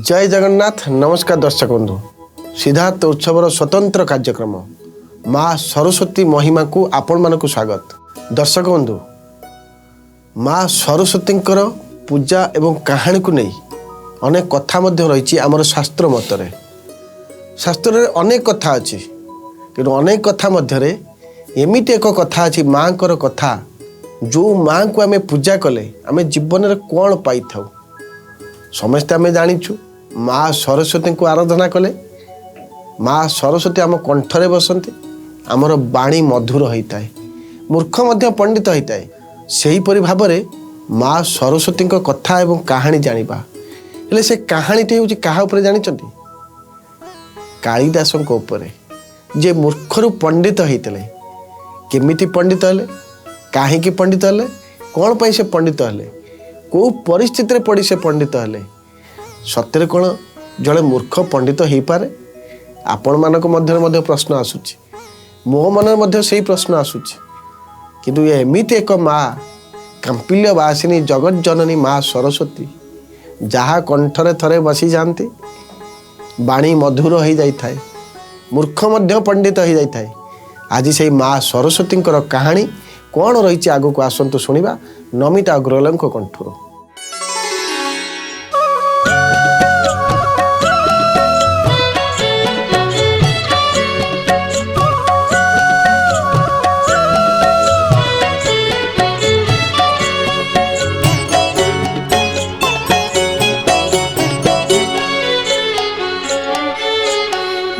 जय जगन्नाथ। नमस्कार दर्शक बंधु, सिद्धार्थ उत्सवर स्वतंत्र कार्यक्रम माँ सरस्वती महिमा को आपण मानक स्वागत। दर्शक बंधु, माँ सरस्वती पूजा एवं कहानी को नहीं अनेक कथा रही आमर शास्त्र मतरे। शास्त्र अनेक कथा अच्छी कि अनेक कथा मध्य एमती एक कथा अच्छी माँ कथा जो माँ को आम पूजा कले आम जीवन में कौन पाई था। समस्ते आम जाचु माँ सरस्वती को आराधना कले माँ सरस्वती आम कंठरे बसती, आमर बाणी मधुर होता है, मूर्ख मध्य पंडित होता है। से ही भाव में माँ सरस्वती कथा एवं कहानी जानिबा हेले से कहानीटी हूँ क्या जानी कालिदास जे मूर्खरू पंडित होते केमिति पंडित हेले, कहीं पंडित हेले, कौन पाई से पंडित हेले, को परिस्थिति पड़ी से पंडित हेले। सत्य कौन जड़े मूर्ख पंडित हो पारे? आपण मानक मध्य प्रश्न आसूची, मो मन से प्रश्न आसूची। किंतु ये एमिति एक माँ कांपिल्य वासिनी जगत जननी माँ सरस्वती जहाँ कंठरे थरे बसी जाती, बाणी मधुर हो जाए, मूर्ख मध्य पंडित हो जाए। आज से माँ सरस्वती कहानी कौन रही आग को आसतु शुणा नमिता अग्रवाल कंठर।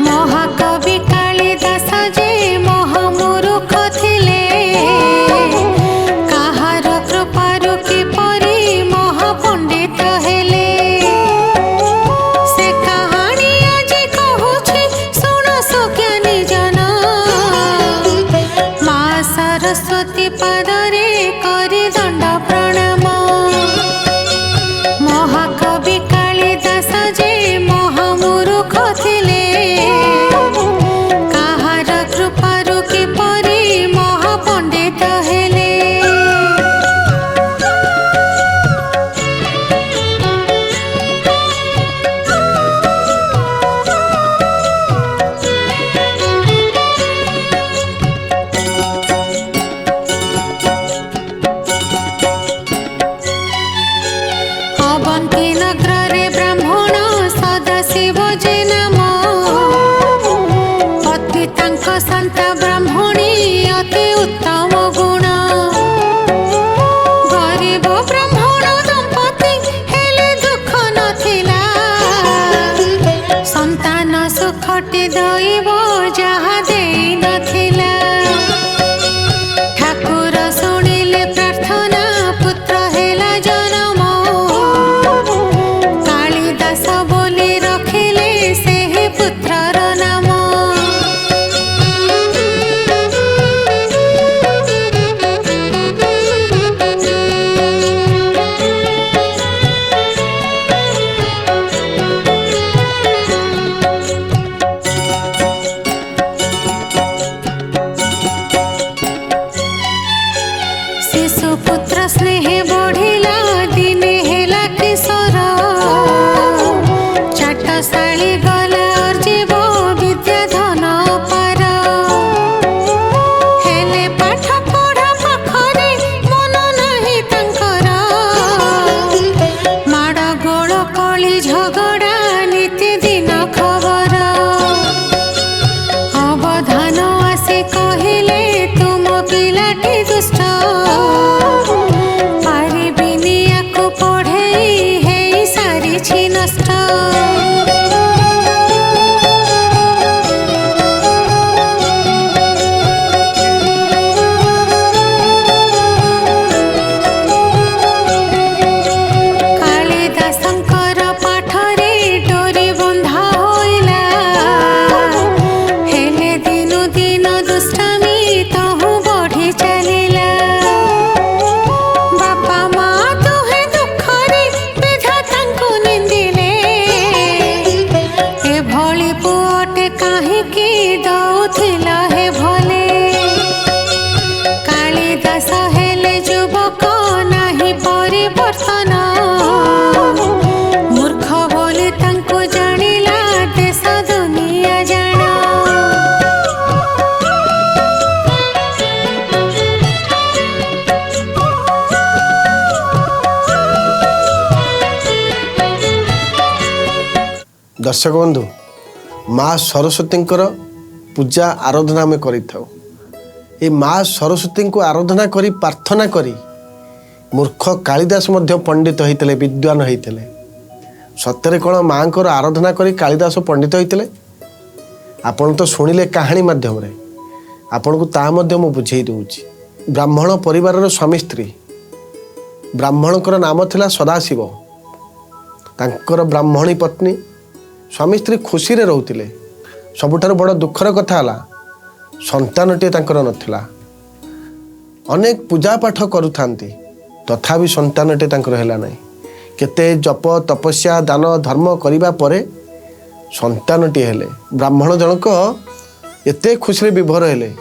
महाकवि कालिदास जे महामूर्ख थिले, काहार कृपारु किपरि महापंडित हेले। से कहानी आज कहूछि सुन सुज्ञानी जन, माँ सरस्वती पदरे करि दंड प्रणाम। महाकवि कालिदास जे महामूर्ख थिले, काहार कृपारु किपरि महापंडित हेले। दर्शक बंधु माँ सरस्वती पूजा आराधना आम कर माँ सरस्वती को आराधना करी प्रार्थना करी मूर्ख कालिदास मध्य पंडित होते विद्वान होते सतरे कौन माँ को आराधना करी कालिदास पंडित होते आपण तो शुणिले कहानी माध्यम रे आपण को ता मध्य मु बुझे दूची ब्राह्मण परिवार स्वामी स्त्री ब्राह्मणकर नाम थिला सदाशिव तांकर ब्राह्मणी पत्नी स्वामी स्त्री खुशी रे रहउतिले सबुठार बड़ दुखर कथा हला संतानटे तांकर नथिला अनेक पूजा पाठ करूथांती तथापि संतानटे तांकर हेला नाही केते जप तपस्या दान धर्म करिबा परे संतानटी हेले ब्राह्मण जनक एते खुशी विभोर हेले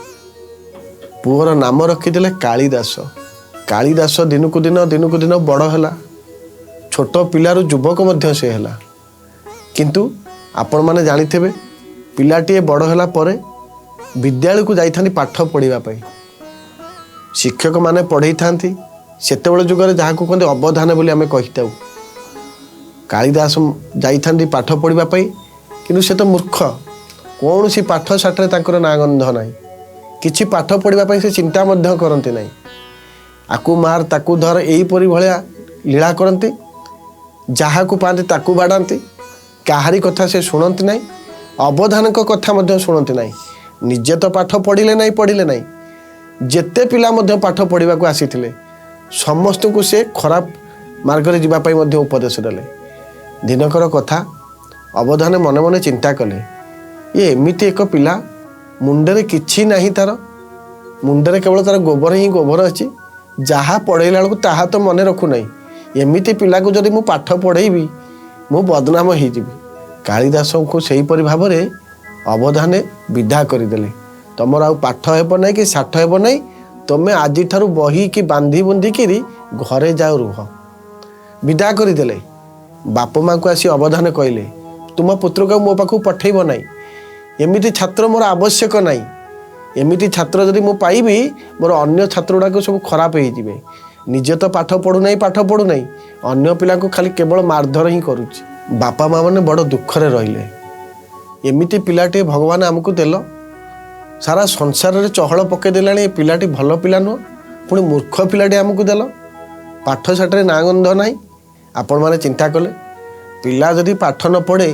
पुअर नाम रखिदेले कालिदास कालिदास दिनकु दिन बड़ हैला छोट पिलारू युवक मध्य से हैला किंतु आपण माने जानिथिबे पिलाटीए बड़ हैला परे विद्यालय को जाइथानी पाठ पढ़िबा पई शिक्षक माने पढ़ाई थांती सेतेबेले जुगरे जहाँ को कहते अवधान बोली आमे कहिताउ कालिदास जाइथानी पाठ पढ़िबा पई किंतु से तो मूर्ख कौन सी पाठ साठरे तांकर ना गंध नाही किछि पाठ पढ़िबा पई से चिंता मध्य करंती नाही आकु मार ताकु धर एहीपरि भलिया लीला करंती जहाँ को पाते ताकु बाड़ाती काहारी कथा से शुणती ना अवधान कथा मध्य शुणती ना निजे तो पाठ पढ़िले ना जेते पिला मध्य पाठ पढ़ा को आसी समस्त को से खराब मार्ग रे जीवाई मध्य उपदेश देले दिनकर कथा अवधान मन मन चिंता कले ये एमिति एक पिला मुंडरे किछि नाही तार मुंडरे केवल तार गोबर ही गोबर अच्छी जहाँ पढ़ेला बेलू ताहा तो मन रखु नहीं एमिति पिला को जदि मु पाठ पढ़ेबी मु बदनाम हो कालिदास को सेहीपरि भाव में अवधाने विदा करदेले तुमर आउ पाठ हेब ना कि साठ हेब ना तुमे आज ठारू बही कि बांधी बुंधी किरी घरे जाओ रुह विदा करदेले बाप माँ को आसी अवधान कहले तुम पुत्र को मो पाखु पठेब ना एमिति छात्र मोर आवश्यक ना एमिति छात्र जदि मु पाइबी मोर अन्य छात्र गुड़ाक सब खराब हो निजे तो पाठ पढ़ू ना अन्य पिला को खाली केवल मारधर ही करुच्ची बापा माँ मैंने बड़ दुखरे रहिले एमिति पिलाटे भगवान आमको देल सारा संसार रे चहल पके देलानी ए पिलाटी भल पिला नुह पुणी मूर्ख पिलाटी आमको देल पाठ साठरे ना गंध ना आपण मैंने चिंता कले पिला जदि पाठ न पढ़े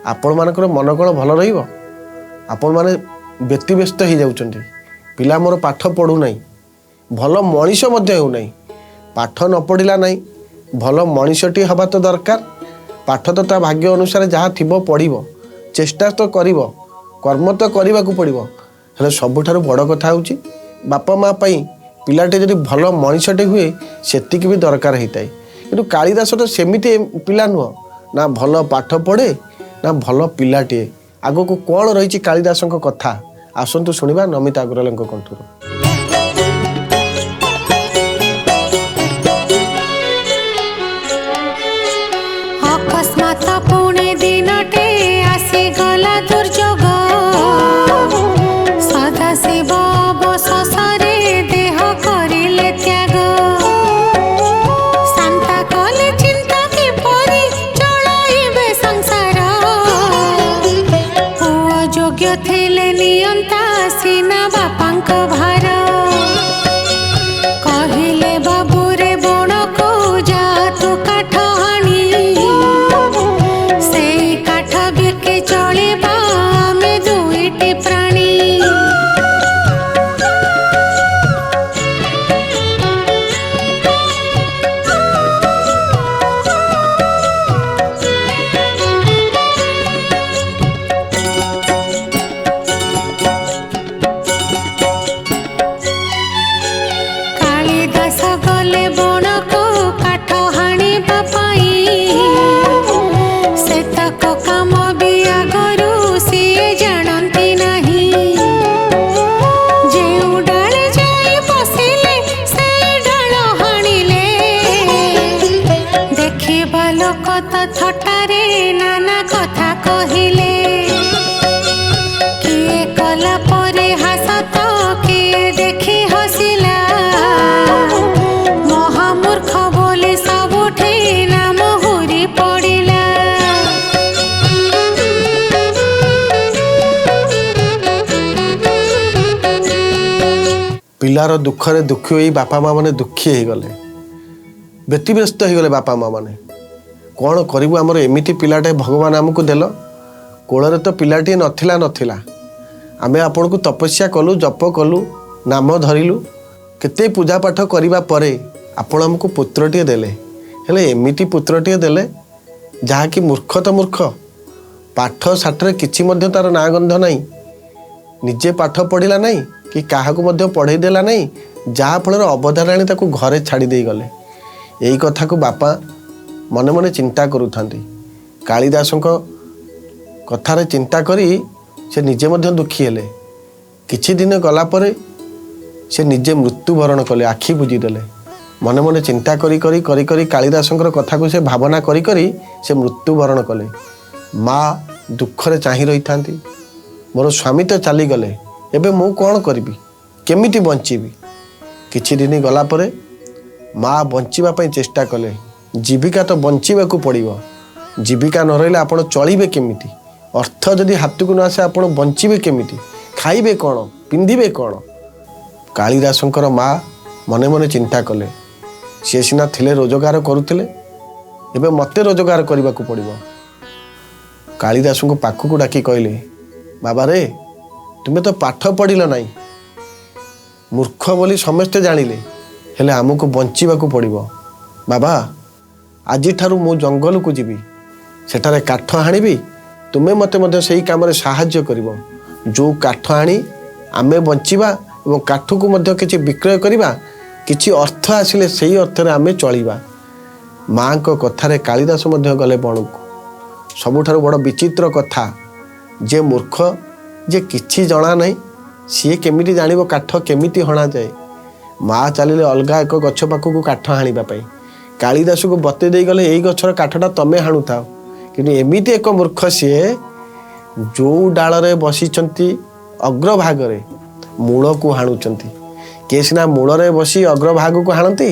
आपण मानकर मन कौन भल रहिबो आपण माने व्यतिव्यस्त हो जाउछन्ती पिला मोर पाठ पढ़ू ना भल मनीष मध्य हो नहीं पाठ न पढ़िला नहीं भल मनीषटी हवा तो दरकार पाठ तो ता भाग्य अनुसार जहाँ थिबो पढ़िबो चेष्टा तो करिबो कर्म तो करने को पड़ो हेले सबुठारु बड़ कथा होउची बापा माँ पाई पिलाटे जदि भल मनीषटे हुए सेतिकी भी दरकार होता है किंतु कालिदास तो सेमिति पिला नुह ना भल पाठ पढ़े ना भल पिलाटे आगो को कौन रही कालिदास कथा आसतु शुणा नमिता अग्रवाल कंठर अकस्मात पुणे दिनटे आसी गला दुर्जोग सदाशिव अवशेषरे देह करिले त्याग शांता कले चिंता किपरि चलाइबे संसार पुओ योग्य थिले नियंता सीना बापांक भार ପିଲାର ଦୁଃଖରେ ଦୁଃଖୀ ହୋଇ ବାପା ମା ମାନେ ଦୁଃଖୀ ହେଇଗଲେ, ବ୍ୟତିବ୍ୟସ୍ତ ହେଇଗଲେ ବାପା ମା ମାନେ। କ'ଣ କରିବୁ, ଆମର ଏମିତି ପିଲାଟେ ଭଗବାନ ଆମକୁ ଦେଲ, କୋଳରେ ତ ପିଲାଟିଏ ନଥିଲା। ଆମେ ଆପଣଙ୍କୁ ତପସ୍ୟା କଲୁ, ଜପ କଲୁ, ନାମ ଧରିଲୁ, କେତେ ପୂଜା ପାଠ କରିବା ପରେ ଆପଣ ଆମକୁ ପୁତ୍ରଟିଏ ଦେଲେ। ହେଲେ ଏମିତି ପୁତ୍ରଟିଏ ଦେଲେ ଯାହାକି ମୂର୍ଖ ତ ମୂର୍ଖ, ପାଠ ଶାଠରେ କିଛି ମଧ୍ୟ ତାର ନାଁ ଗନ୍ଧ ନାହିଁ, ନିଜେ ପାଠ ପଢ଼ିଲା ନାହିଁ କି କାହାକୁ ମଧ୍ୟ ପଢ଼େଇ ଦେଲା ନାହିଁ, ଯାହାଫଳରେ ଅବଧାନ ଆଣି ତାକୁ ଘରେ ଛାଡ଼ି ଦେଇଗଲେ। ଏଇ କଥାକୁ ବାପା ମନେ ମନେ ଚିନ୍ତା କରୁଥାନ୍ତି। କାଳିଦାସଙ୍କ କଥାରେ ଚିନ୍ତା କରି ସେ ନିଜେ ମଧ୍ୟ ଦୁଃଖୀ ହେଲେ। କିଛି ଦିନ ଗଲା ପରେ ସେ ନିଜେ ମୃତ୍ୟୁବରଣ କଲେ, ଆଖି ବୁଜିଦେଲେ। ମନେ ମନେ ଚିନ୍ତା କରି କାଳିଦାସଙ୍କର କଥାକୁ ସେ ଭାବନା କରି ସେ ମୃତ୍ୟୁବରଣ କଲେ। ମା ଦୁଃଖରେ ଚାହିଁ ରହିଥାନ୍ତି, ମୋର ସ୍ୱାମୀ ତ ଚାଲିଗଲେ, ଏବେ ମୁଁ କ'ଣ କରିବି, କେମିତି ବଞ୍ଚିବି? କିଛି ଦିନ ଗଲା ପରେ ମା ବଞ୍ଚିବା ପାଇଁ ଚେଷ୍ଟା କଲେ। ଜୀବିକା ତ ବଞ୍ଚିବାକୁ ପଡ଼ିବ, ଜୀବିକା ନ ରହିଲେ ଆପଣ ଚଳିବେ କେମିତି? ଅର୍ଥ ଯଦି ହାତକୁ ନ ଆସେ ଆପଣ ବଞ୍ଚିବେ କେମିତି? ଖାଇବେ କ'ଣ, ପିନ୍ଧିବେ କ'ଣ? କାଳିଦାସଙ୍କର ମା ମନେ ମନେ ଚିନ୍ତା କଲେ, ସିଏ ସିନା ଥିଲେ ରୋଜଗାର କରୁଥିଲେ, ଏବେ ମୋତେ ରୋଜଗାର କରିବାକୁ ପଡ଼ିବ। କାଳିଦାସଙ୍କୁ ପାଖକୁ ଡାକି କହିଲେ, ବାବାରେ ତୁମେ ତ ପାଠ ପଢ଼ିଲ ନାହିଁ, ମୂର୍ଖ ବୋଲି ସମସ୍ତେ ଜାଣିଲେ, ହେଲେ ଆମକୁ ବଞ୍ଚିବାକୁ ପଡ଼ିବ। ବାବା, ଆଜିଠାରୁ ମୁଁ ଜଙ୍ଗଲକୁ ଯିବି, ସେଠାରେ କାଠ ହାଣିବି, ତୁମେ ମୋତେ ମଧ୍ୟ ସେଇ କାମରେ ସାହାଯ୍ୟ କରିବ। ଯେଉଁ କାଠ ଆଣି ଆମେ ବଞ୍ଚିବା ଏବଂ କାଠକୁ ମଧ୍ୟ କିଛି ବିକ୍ରୟ କରିବା, କିଛି ଅର୍ଥ ଆସିଲେ ସେଇ ଅର୍ଥରେ ଆମେ ଚଳିବା। ମାଆଙ୍କ କଥାରେ କାଳିଦାସ ମଧ୍ୟ ଗଲେ ବଣକୁ। ସବୁଠାରୁ ବଡ଼ ବିଚିତ୍ର କଥା, ଯେ ମୂର୍ଖ, ଯେ କିଛି ଜଣା ନାହିଁ, ସିଏ କେମିତି ଜାଣିବ କାଠ କେମିତି ହଣାଯାଏ? ମା ଚାଲିଲେ ଅଲଗା ଏକ ଗଛ ପାଖକୁ କାଠ ହାଣିବା ପାଇଁ। କାଳିଦାସକୁ ବତେଇ ଦେଇଗଲେ, ଏଇ ଗଛର କାଠଟା ତମେ ହାଣୁଥାଅ। କିନ୍ତୁ ଏମିତି ଏକ ମୂର୍ଖ ସିଏ, ଯେଉଁ ଡାଳରେ ବସିଛନ୍ତି ଅଗ୍ରଭାଗରେ ମୂଳକୁ ହାଣୁଛନ୍ତି। କିଏ ସିନା ମୂଳରେ ବସି ଅଗ୍ରଭାଗକୁ ହାଣନ୍ତି,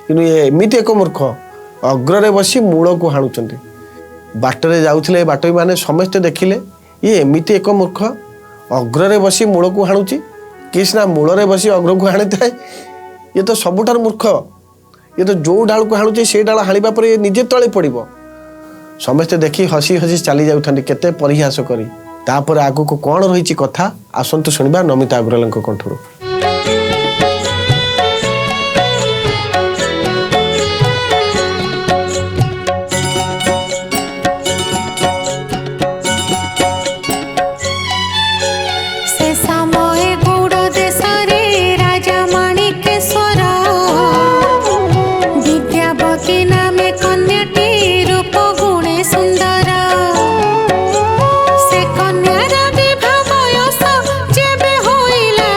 କିନ୍ତୁ ଏମିତି ଏକ ମୂର୍ଖ ଅଗ୍ରରେ ବସି ମୂଳକୁ ହାଣୁଛନ୍ତି। ବାଟରେ ଯାଉଥିଲେ ବାଟୋଇମାନେ ସମସ୍ତେ ଦେଖିଲେ, ଇଏ ଏମିତି ଏକ ମୂର୍ଖ ଅଗ୍ରରେ ବସି ମୂଳକୁ ହାଣୁଛି, କିଏ ସିନା ମୂଳରେ ବସି ଅଗ୍ରକୁ ହାଣିଥାଏ। ଇଏ ତ ସବୁଠାରୁ ମୂର୍ଖ, ଇଏ ତ ଯେଉଁ ଡାଳକୁ ହାଣୁଛି ସେଇ ଡାଳ ହାଣିବା ପରେ ଇଏ ନିଜେ ତଳେ ପଡ଼ିବ। ସମସ୍ତେ ଦେଖି ହସି ହସି ଚାଲି ଯାଉଥାନ୍ତି, କେତେ ପରିହାସ କରି। ତାପରେ ଆଗକୁ କ'ଣ ରହିଛି କଥା, ଆସନ୍ତୁ ଶୁଣିବା ନମିତା ଅଗ୍ରୱାଲଙ୍କ କଣ୍ଠରୁ। ସେ କନ୍ୟାର ବିବାହ ବୟସ ଯେବେ ହୋଇଲା,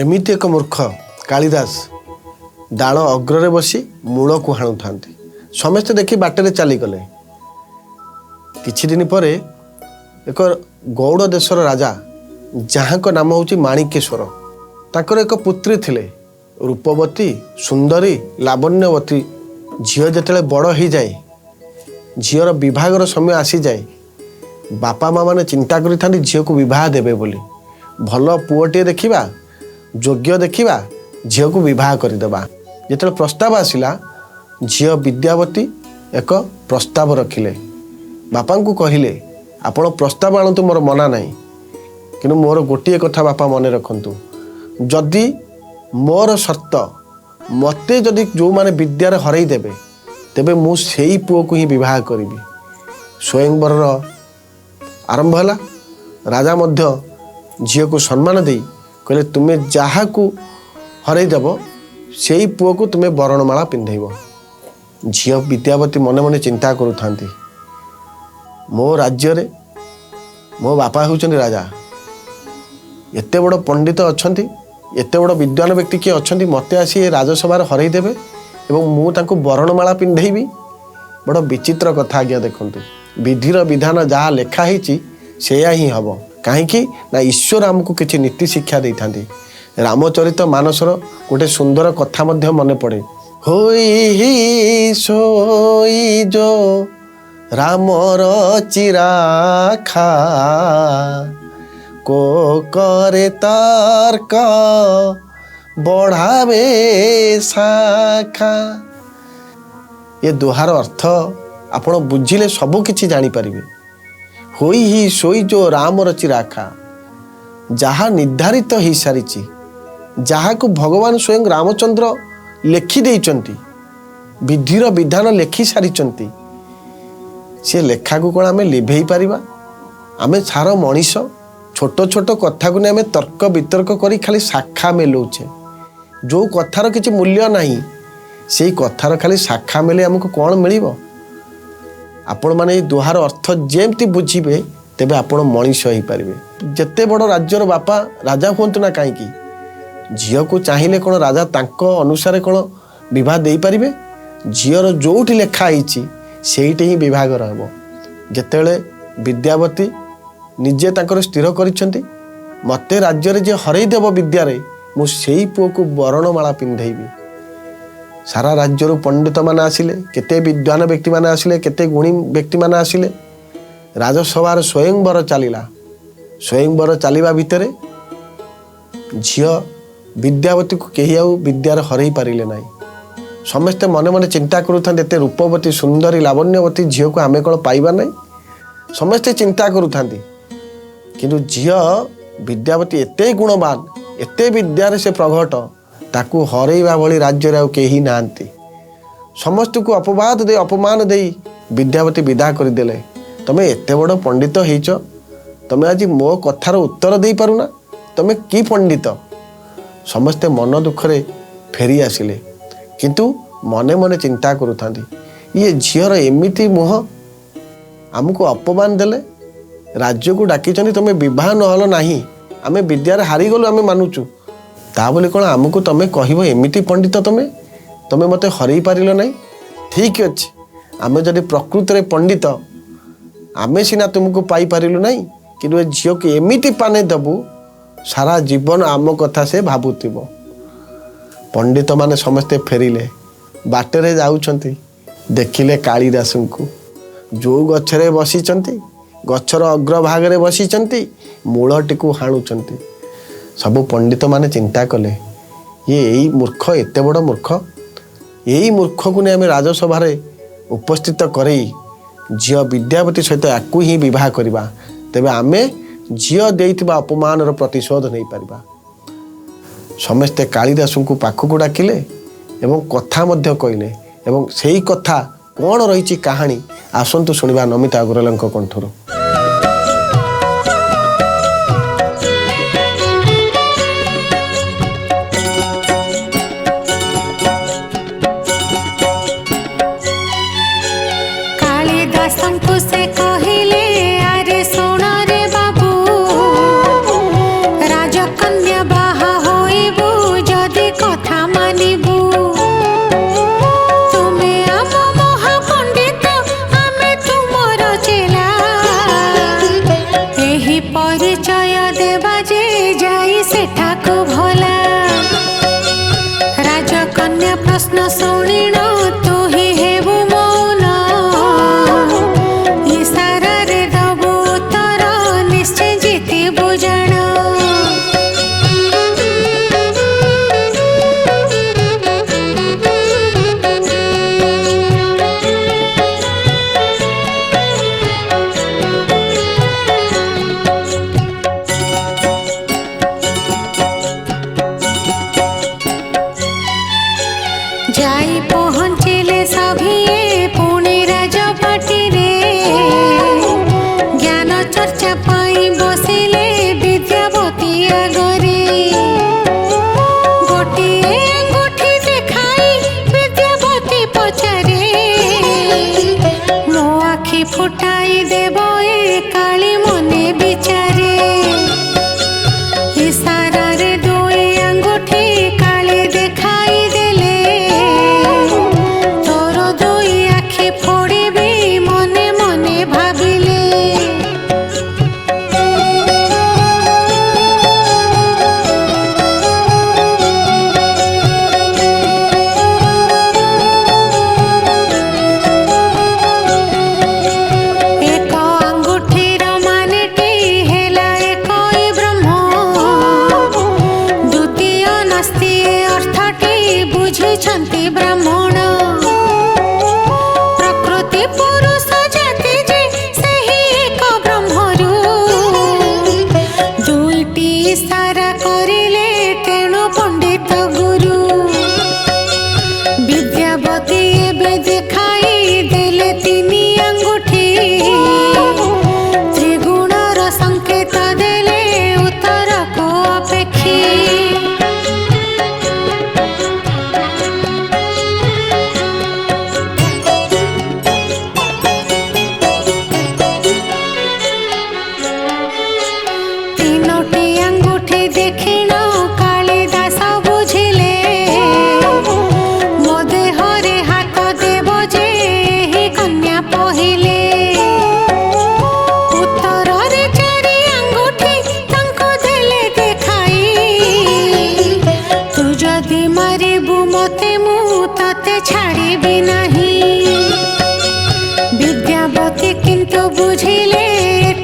ଏମିତି ଏକ ମୂର୍ଖ କାଳିଦାସ ଡାଳ ଅଗ୍ରରେ ବସି ମୂଳକୁ ହାଣୁଥାନ୍ତି। ସମସ୍ତେ ଦେଖି ବାଟରେ ଚାଲିଗଲେ। କିଛି ଦିନ ପରେ ଏକ ଗୌଡ଼ ଦେଶର ରାଜା ଯାହାଙ୍କ ନାମ ହେଉଛି ମାଣିକେଶ୍ୱର, ତାଙ୍କର ଏକ ପୁତ୍ରୀ ଥିଲେ ରୂପବତୀ, ସୁନ୍ଦରୀ, ଲାବଣ୍ୟବତୀ। ଝିଅ ଯେତେବେଳେ ବଡ଼ ହେଇଯାଏ, ଝିଅର ବିବାହର ସମୟ ଆସିଯାଏ, ବାପା ମା ମାନେ ଚିନ୍ତା କରିଥାନ୍ତି ଝିଅକୁ ବିବାହ ଦେବେ ବୋଲି। ଭଲ ପୁଅଟିଏ ଦେଖିବା, ଯୋଗ୍ୟ ଦେଖିବା, ଝିଅକୁ ବିବାହ କରିଦେବା। ଯେତେବେଳେ ପ୍ରସ୍ତାବ ଆସିଲା, ଝିଅ ବିଦ୍ୟାବତୀ ଏକ ପ୍ରସ୍ତାବ ରଖିଲେ। ବାପାଙ୍କୁ କହିଲେ ଆପଣ ପ୍ରସ୍ତାବ ଆଣନ୍ତୁ, ମୋର ମନା ନାହିଁ, କିନ୍ତୁ ମୋର ଗୋଟିଏ କଥା ବାପା ମନେ ରଖନ୍ତୁ, ଯଦି ମୋର ସର୍ତ୍ତ ମୋତେ ଯଦି ଯେଉଁମାନେ ବିଦ୍ୟାରେ ହରେଇ ଦେବେ, ତେବେ ମୁଁ ସେଇ ପୁଅକୁ ହିଁ ବିବାହ କରିବି। ସ୍ୱୟଂବରର ଆରମ୍ଭ ହେଲା। ରାଜା ମଧ୍ୟ ଝିଅକୁ ସମ୍ମାନ ଦେଇ କହିଲେ ତୁମେ ଯାହାକୁ ହରେଇ ଦେବ ସେଇ ପୁଅକୁ ତୁମେ ବରଣମାଳା ପିନ୍ଧେଇବ। ଝିଅ ବିଦ୍ୟାବତୀ ମନେ ମନେ ଚିନ୍ତା କରୁଥାନ୍ତି, ମୋ ରାଜ୍ୟରେ ମୋ ବାପା ହେଉଛନ୍ତି ରାଜା, ଏତେ ବଡ଼ ପଣ୍ଡିତ ଅଛନ୍ତି, ଏତେ ବଡ଼ ବିଦ୍ୱାନ ବ୍ୟକ୍ତି କିଏ ଅଛନ୍ତି, ମୋତେ ଆସି ଏ ରାଜସଭାରେ ହରେଇ ଦେବେ ଏବଂ ମୁଁ ତାଙ୍କୁ ବରଣମାଳା ପିନ୍ଧେଇବି। ବଡ଼ ବିଚିତ୍ର କଥା ଆଜ୍ଞା। ଦେଖନ୍ତୁ, ବିଧିର ବିଧାନ ଯାହା ଲେଖା ହେଇଛି ସେୟା ହିଁ ହେବ। କାହିଁକି ନା ଈଶ୍ୱର ଆମକୁ କିଛି ନୀତି ଶିକ୍ଷା ଦେଇଥାନ୍ତି। ରାମଚରିତ ମାନସର ଗୋଟେ ସୁନ୍ଦର କଥା ମଧ୍ୟ ମନେ ପଡ଼େ। ହୋଇ ଶୋଇ ଯୋ ରାମର ଚିରାଖା, କୋ করে তর্ক বঢ়াবে শাখা। ଏ ଦୋହାର ଅର୍ଥ ଆପଣ ବୁଝିଲେ ସବୁ କିଛି ଜାଣିପାରିବେ। ହୋଇ ଶୋଇ ଯୋ ରାମର ଚିରାଖା, ଯାହା ନିର୍ଦ୍ଧାରିତ ହେଇସାରିଛି, ଯାହାକୁ ଭଗବାନ ସ୍ୱୟଂ ରାମଚନ୍ଦ୍ର ଲେଖି ଦେଇଛନ୍ତି, ବିଧିର ବିଧାନ ଲେଖି ସାରିଛନ୍ତି, ସେ ଲେଖାକୁ କ'ଣ ଆମେ ଲିଭେଇ ପାରିବା? ଆମେ ସାର ମଣିଷ, ଛୋଟ ଛୋଟ କଥାକୁ ନେଇ ଆମେ ତର୍କ ବିତର୍କ କରି ଖାଲି ଶାଖା ମେଲଉଛେ। ଯେଉଁ କଥାର କିଛି ମୂଲ୍ୟ ନାହିଁ, ସେଇ କଥାର ଖାଲି ଶାଖା ମେଲେ ଆମକୁ କ'ଣ ମିଳିବ? ଆପଣମାନେ ଏଇ ଦୋହାର ଅର୍ଥ ଯେମିତି ବୁଝିବେ, ତେବେ ଆପଣ ମଣିଷ ହେଇପାରିବେ। ଯେତେ ବଡ଼ ରାଜ୍ୟର ବାପା ରାଜା ହୁଅନ୍ତୁ ନା କାହିଁକି, ଝିଅକୁ ଚାହିଁଲେ କ'ଣ ରାଜା ତାଙ୍କ ଅନୁସାରେ କ'ଣ ବିବାହ ଦେଇପାରିବେ? ଝିଅର ଯେଉଁଠି ଲେଖା ହେଇଛି ସେଇଠି ହିଁ ବିଭାଘର ହେବ। ଯେତେବେଳେ ବିଦ୍ୟାବତୀ ନିଜେ ତାଙ୍କର ସ୍ଥିର କରିଛନ୍ତି, ମୋତେ ରାଜ୍ୟରେ ଯିଏ ହରେଇ ଦେବ ବିଦ୍ୟାରେ, ମୁଁ ସେଇ ପୁଅକୁ ବରଣମାଳା ପିନ୍ଧେଇବି। ସାରା ରାଜ୍ୟରୁ ପଣ୍ଡିତମାନେ ଆସିଲେ, କେତେ ବିଦ୍ୱାନ ବ୍ୟକ୍ତିମାନେ ଆସିଲେ, କେତେ ଗୁଣୀ ବ୍ୟକ୍ତିମାନେ ଆସିଲେ। ରାଜସଭାର ସ୍ୱୟଂବର ଚାଲିଲା। ସ୍ୱୟଂବର ଚାଲିବା ଭିତରେ ଝିଅ ବିଦ୍ୟାବତୀକୁ କେହି ଆଉ ବିଦ୍ୟାରେ ହରେଇ ପାରିଲେ ନାହିଁ। ସମସ୍ତେ ମନେ ମନେ ଚିନ୍ତା କରୁଥାନ୍ତି, ଏତେ ରୂପବତୀ, ସୁନ୍ଦରୀ, ଲାବଣ୍ୟବତୀ ଝିଅକୁ ଆମେ କ'ଣ ପାଇବା ନାହିଁ? ସମସ୍ତେ ଚିନ୍ତା କରୁଥାନ୍ତି। କିନ୍ତୁ ଝିଅ ବିଦ୍ୟାବତୀ ଏତେ ଗୁଣବାନ, ଏତେ ବିଦ୍ୟାରେ ସେ ପ୍ରଘଟ, ତାକୁ ହରେଇବା ଭଳି ରାଜ୍ୟରେ ଆଉ କେହି ନାହାନ୍ତି। ସମସ୍ତଙ୍କୁ ଅପବାଦ ଦେଇ, ଅପମାନ ଦେଇ ବିଦ୍ୟାବତୀ ବିଦା କରିଦେଲେ। ତମେ ଏତେ ବଡ଼ ପଣ୍ଡିତ ହେଇଛ, ତମେ ଆଜି ମୋ କଥାର ଉତ୍ତର ଦେଇପାରୁନା, ତମେ କି ପଣ୍ଡିତ? ସମସ୍ତେ ମନ ଦୁଃଖରେ ଫେରି ଆସିଲେ, କିନ୍ତୁ ମନେ ମନେ ଚିନ୍ତା କରୁଥାନ୍ତି, ଇଏ ଝିଅର ଏମିତି ମୁହଁ, ଆମକୁ ଅପମାନ ଦେଲେ, ରାଜ୍ୟକୁ ଡାକିଛନ୍ତି, ତମେ ବିବାହ ନହେଲ ନାହିଁ, ଆମେ ବିଦ୍ୟାରେ ହାରିଗଲୁ, ଆମେ ମାନୁଛୁ, ତା ବୋଲି କ'ଣ ଆମକୁ ତମେ କହିବ ଏମିତି ପଣ୍ଡିତ ତମେ ମୋତେ ହରେଇ ପାରିଲ ନାହିଁ? ଠିକ୍ ଅଛି, ଆମେ ଯଦି ପ୍ରକୃତରେ ପଣ୍ଡିତ, ଆମେ ସିନା ତୁମକୁ ପାଇପାରିଲୁ ନାହିଁ, କିନ୍ତୁ ଏ ଝିଅକୁ ଏମିତି ପାନେ ଦେବୁ, ସାରା ଜୀବନ ଆମ କଥା ସେ ଭାବୁଥିବ। ପଣ୍ଡିତମାନେ ସମସ୍ତେ ଫେରିଲେ। ବାଟରେ ଯାଉଛନ୍ତି, ଦେଖିଲେ କାଳିଦାସଙ୍କୁ ଯେଉଁ ଗଛରେ ବସିଛନ୍ତି, ଗଛର ଅଗ୍ରଭାଗରେ ବସିଛନ୍ତି, ମୂଳଟିକୁ ହାଣୁଛନ୍ତି। ସବୁ ପଣ୍ଡିତମାନେ ଚିନ୍ତା କଲେ, ଇଏ ଏଇ ମୂର୍ଖ, ଏତେ ବଡ଼ ମୂର୍ଖ, ଏଇ ମୂର୍ଖକୁ ନେଇ ଆମେ ରାଜସଭାରେ ଉପସ୍ଥିତ କରେଇ ଝିଅ ବିଦ୍ୟାବତୀ ସହିତ ୟାକୁ ହିଁ ବିବାହ କରିବା, ତେବେ ଆମେ ଝିଅ ଦେଇଥିବା ଅପମାନର ପ୍ରତିଶୋଧ ନେଇପାରିବା। ସମସ୍ତେ କାଳିଦାସଙ୍କୁ ପାଖକୁ ଡାକିଲେ ଏବଂ କଥା ମଧ୍ୟ କହିଲେ। ଏବଂ ସେଇ କଥା କ'ଣ ରହିଛି କାହାଣୀ, ଆସନ୍ତୁ ଶୁଣିବା ନମିତା ଅଗ୍ରୱାଲଙ୍କ କଣ୍ଠରୁ। କାଳିଦାସଙ୍କୁ ସେ କହିଲେ, ଆରେ ଶୁଣ ରେ ବାବୁ, ରାଜକନ୍ୟା ବାହା ହୋଇବ देवा जे जाई सेठाको भला राजकन्या प्रश्न शुणिण तू ही हेबु मौन इशारा रे दबु उत्तर निश्चय जीतिबु जाण जाई पहुँचिले सभिए पुणे राजपाटी रे ज्ञान चर्चा पाई बसिले विद्यावती आगरे गोटिए अंगूठी देखाई विद्यावती पचारे मो आखि फुटाई देव ए काली मने बिचारे इशारा रे दुई अंगूठी काली देखाई देले मने मने भाविले एक अंगूठीर मानेटी हेला एकई ब्रह्म द्वितीय नास्ति अर्थटी बुझिछन्ति ब्राह्मण प्रकृति पुरुष जाति जे सही एक ब्रह्मरु दुईटी इशारा करिले तेणु पंडित गुरु विद्यावती एबे देखाई देले तिनी अंगूठी त्रिगुणर संकेत देले उत्तर को अपेक्षी तीनोटी अंगूठी देखिण कालिदास बुझिले मो देहरे हाथ देव जे ही कन्या पहिले उत्तर रे चारि अंगूठी तांको देले देखाई तू जदि मारिबु मते मु तते छाड़िबि नाही विद्यावती किंतु बुझिले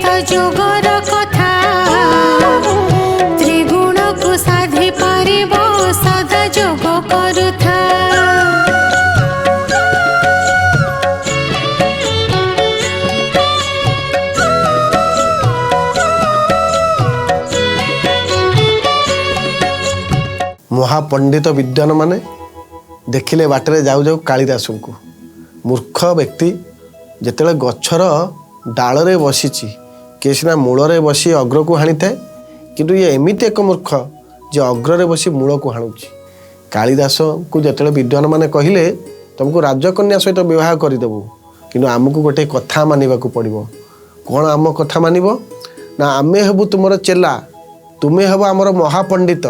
त जोगर कथा त्रिगुण को साधि पारिब सदा जोग करुथा महापंडित विद्वान माने देखिले बाटरे जाऊ जाऊ कालिदास को मूर्ख व्यक्ति जेतेले गछर डाଳରେ बसिछि के सिना मूଳରେ बसी अग्र को हाणी थाए किंतु ये एमिति एक मूर्ख जे अग्र रे बसी मूल को हाणुछि कालिदास को जेतेले विद्वान माने कहिले तुमको राजकन्या सहित विवाह करदेबू किंतु आमको गोटे कथा मानिबा को पड़िबो कौन आम कथा मानिबो ना आमे हेबु तुमर चेला तुमे हेबो आमर महापंडित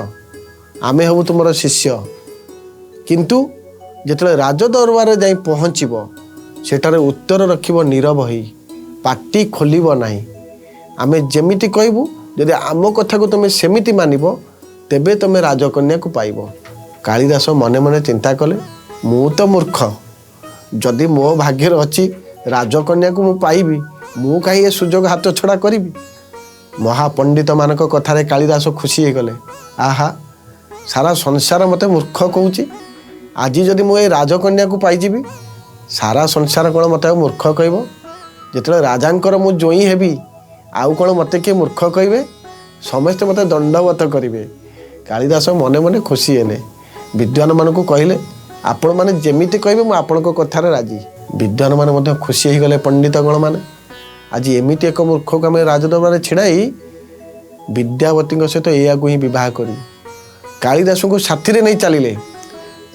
आमे हेबु तुमर शिष्य किंतु जेतेले राज दरबार जाई पहुँचब सेठारे उत्तर रखिब नीरव होई पाटी खोलिब नाही आमे जेमिति कहबू यदि आम कथा को तुम सेमिति मानिब तेबे तुम राजकन्या को पाइब कालिदास मने मने चिंता कले मु तो मूर्ख जदि मो भाग्य अच्छी राजकन्या को मु पाइबी मु कहीं ये सुजोग हाथ छड़ा करी महापंडित मानक कथारे कालिदास खुशी हो गले आहा सारा संसार मते मूर्ख कहूँ आज जदि मु ये राजकन्या को पाइजिबी सारा संसार कौन मत मूर्ख कह जिते राजांकर मु जोई हेबी आउ कौन मत किए मूर्ख कहे समस्ते मत दंडवत करेंगे कालिदास मने मने खुशी हेले विद्वान मान को कहले आपण मैंने जमीती कहे मुझे कथार राजी विद्वान मैंने खुशी हो गले पंडित गण मैंने आज एमती एक मूर्ख को आम राजदरबार छिड़ाई विद्यावती सहित या ही बह कर कालिदास को साथी नहीं चलिए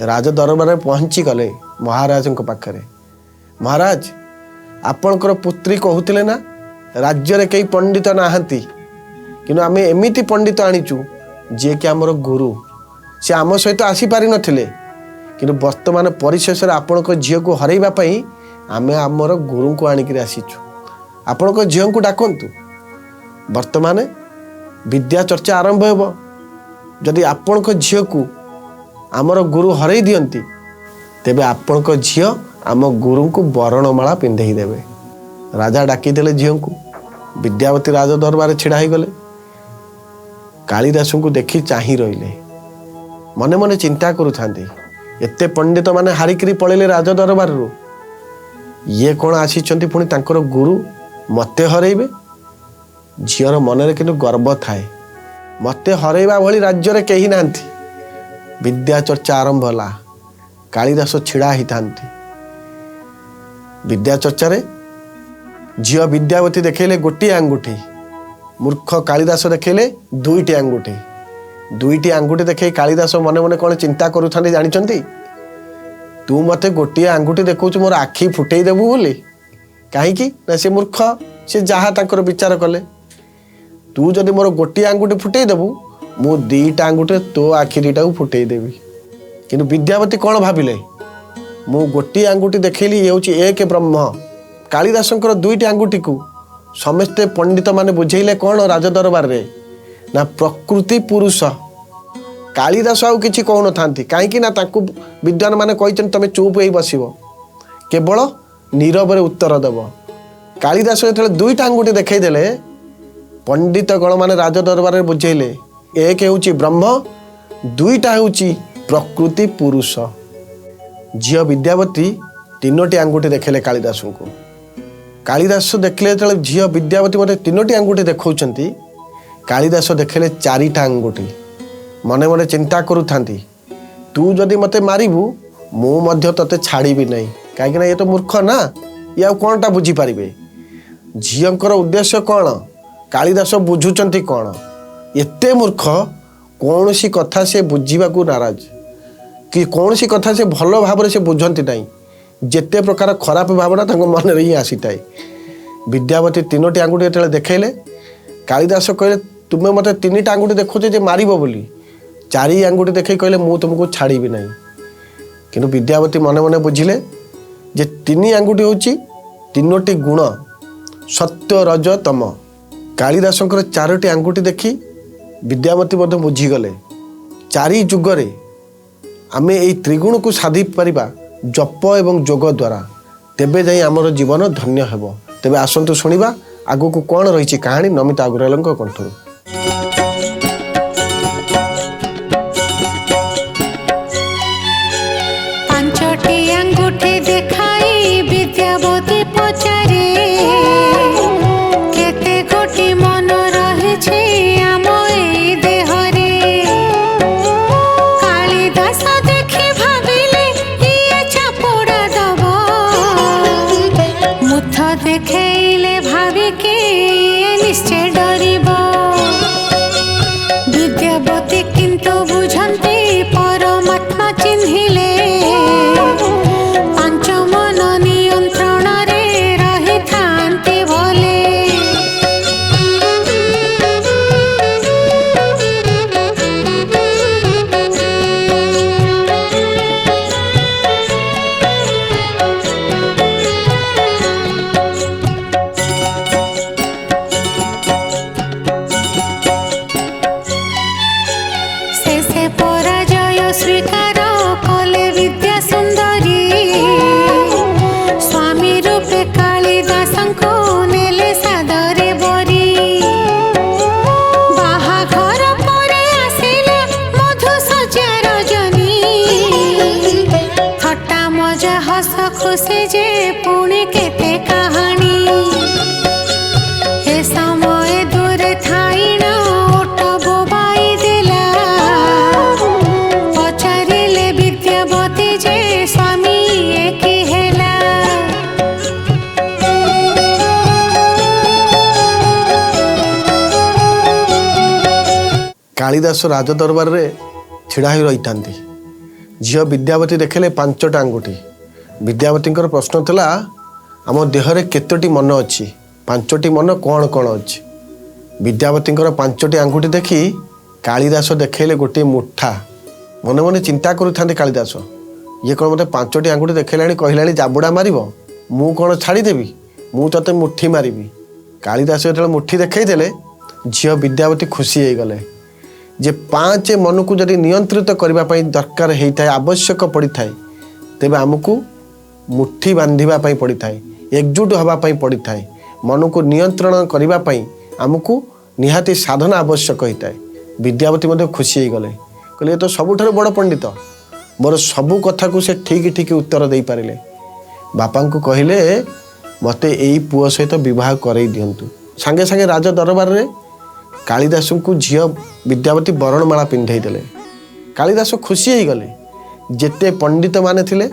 राजदरबार पहुँची गले महाराज पाखे महाराज आपणकर पुत्री कहते ना राज्य रे कई पंडित नाहंती किंतु आम एमती पंडित आनीचु जी कि आमर गुरु से आम सहित आसीपारि नथिले किंतु वर्तमान परिशेष आपण झील को हरइवाई आम आमर गुरु को आणिक आसीचु आपण झील को डाकतु वर्तमान विद्या चर्चा आरंभ हेब जदि आपण झील को आमर गुरु हरई दियंती तेबे आपण झील आम गुरु को बरणमाला पिंधे देवे। राजा डाकीदेले झील को विद्यावती राज दरबार छिड़ा ही गले। कालिदास को देखी चाही रहिले मने मने चिंता करुथांती एते पंडित माने हारिकरी पळेले राज दरबार रो ये कौन आसीचंती पुणी तांकर गुरु मते हरइबे। झीर मनरे किंतु गर्व थाए मते हरइबा भली राज्य रे केही नांती। विद्या चर्चा आरंभ होला कालिदास छिड़ा ही थांती। विद्या चर्चा रे झील विद्यावती देखेले गोटी आंगुठी मूर्ख कालिदास देखेले दुईटी आंगुठी। दुईटी आंगुठी देखे कालिदास मने मने कौन चिंता करूथांती जानिचंती तू मते गोटे आंगुठी देखौछु मोर आखि फुटेई देबू बोली काहेकि ना से मूर्ख से जहा तांकर विचार कले तू जदि मोर गोटे आंगुठी फुटेई देबू मु दीटा आंगुठी तो आखि दीटा को फुटेई देबी। किंतु विद्यावती कौन भाविले मु गोटे आंगुठी देखैली ये होची एक ब्रह्म। कालिदासंकर दुईटी आंगुठी को समस्ते पंडित माने बुझेइले कौन राज दरबार रे ना प्रकृति पुरुष। कालिदास आउ किछि कहू नथांती काहेकि ना तांकु विद्वान माने कहिचन तमे चुप होई बसिबो केवल नीरव रे उत्तर देव। कालिदास जेतले दुईटा आंगुठी देखै देले पंडित गण माने राज दरबार रे बुझेइले एक हेउची ब्रह्म दुईटा हेउची प्रकृति पुरुष। झियो विद्यावती तीनोटी आंगुठी देखेले कालिदास को। कालिदास देखले जेतले झियो विद्यावती मते तीनोटी आंगुठी देखौचंती कालिदास देखेले चारिटा आंगुठी मने मने चिंता करूथांती तू जदि मते मारिबू मु मध्य तते छाड़ीबी नहीं काहेकि ना ये तो मूर्ख ना ये आ कोनटा बुझी पारिबे। झियंकर उद्देश्य कौन कालिदास बुझुचंती कौन एते मूर्ख कौनसी कथा से बुझीबा को नाराज कि कौनसी कथा से भल भाव से बुझंती नहीं जेते प्रकार खराब भावना तांको मन रे ही आसीताए। विद्यावती तीनोटी आंगुठी जेतले देखैले कालिदास कहले तुमे मते तीनटा आंगुठी देखोचे जे मारिबो बोली चारि आंगुठी देखै कहले मु तुमको छाड़ीबी नहीं। किंतु विद्यावती मने मने बुझिले जे तीन आंगुठी होची तीनोटी गुण सत्य रज तम। कालिदासंकर चारोटी आंगुठी देखी विद्यावती मध्य बुझीगले चारि जुगरे आमे एई त्रिगुण को साधि परिबा जप एवं जोग द्वारा तेबे जाई आमर जीवन धन्य हेबो। तेबे आसंतु शुणिबा आगु को कौन रही कहानी नमिता अग्रवाल कंठरू। पांचटी अंगूठी देखाई विद्यावती पचारे केते गोटी मन रहिछे आम एई देहरे। कालिदास देखि भाबिले इए चापुड़ा दब मुथ देखेइले भाबिके निश्चय डरिब। विद्यावती किंतु बुझंती परमात्मा चिन्हिले पांच मन नियंत्रण रे रही थांती भले। शेषे पराजय स्वीकार कले विद्या सुंदरी स्वामी रूपे कालिदासंको नेले सादरे बरी। बाहाघर परे आसिले मधुसज्जा रजनी थट्टा मजा हस खुशी जे पुणी केते कहानी। हे समय दूरे थाइना ओट बोबाई देला पचारिले विद्यावती जे स्वामी एकी हेला। कालिदास राज दरबार रे छिड़ा ही रही थांती। झियो विद्यावती देखेले पांचटा आंगुठी। विद्यावती प्रश्न थिला आम देहरे केतोटी मन अच्छी पांचटी मन कौन कौन अच्छी। विद्यावती पांचटी आंगुठी देखी कालिदास देखेले गोटे मुठा मने मने चिंता करूथांती कालिदास ये कौन मते पांचटी आंगुठी देखैलाणी कहलाणी जाबुड़ा मारिबो मु कौन छाड़ीदेवी मु तते मुठी मारिबी। कालिदास जेतले मुठी देखै देले झील विद्यावती खुशी हो गले जे 5 मन को जदि नियंत्रित करने दरकार होता है आवश्यक पड़ी था तेज आमको मुठी बांधवाई पड़ी था एकजुट होगापाई पड़ी था मन को नियंत्रण करने आमको निहाती साधना आवश्यक होता है। विद्यावती खुशी हो गले कहले तो सबुठ बड़ पंडित मोर सबू कथा को से ठीक ठीक उत्तर दे पारे बापा को कहले मते यही पुओ सहित विवाह करई दिंतु सांगे सांगे राज दरबार रे कालिदास को झील विद्यावती बरणमाला पिंधे देले। कालिदास खुशी हो गले जेते पंडित माने थिले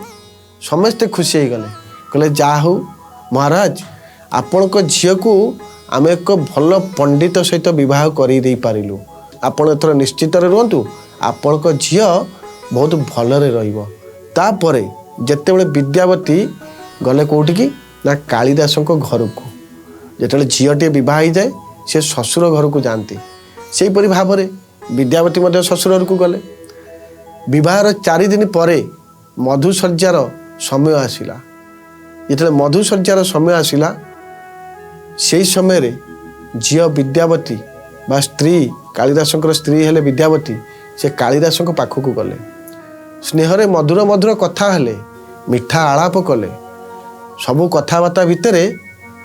समस्ते खुशी हो गले कहले जा हो महाराज आपण को झील को आम एक भल पंडित सहित विवाह कर पारिलु आपण एथर निश्चित रुहतु आपण को झील बहुत भलरे रहिबो। तापरे जेतेबेले विद्यावती गले कोठी की ना कालिदास घर को जेतेबेले झीलटे बह जाए से ससुर घर को जाती से भाव में विद्यावती ससुर को गले। विवाहर 4 दिन पर मधुसज्जार समय आसला जिते मधुसज्जार समय आसला से समय झील विद्यावती बा स्त्री कालिदास स्त्री हेले विद्यावती से कालिदास पाखक गले स्नेहरे मधुर मधुर कथा हेले मिठा आलाप कले सबू कथबार्ता भितर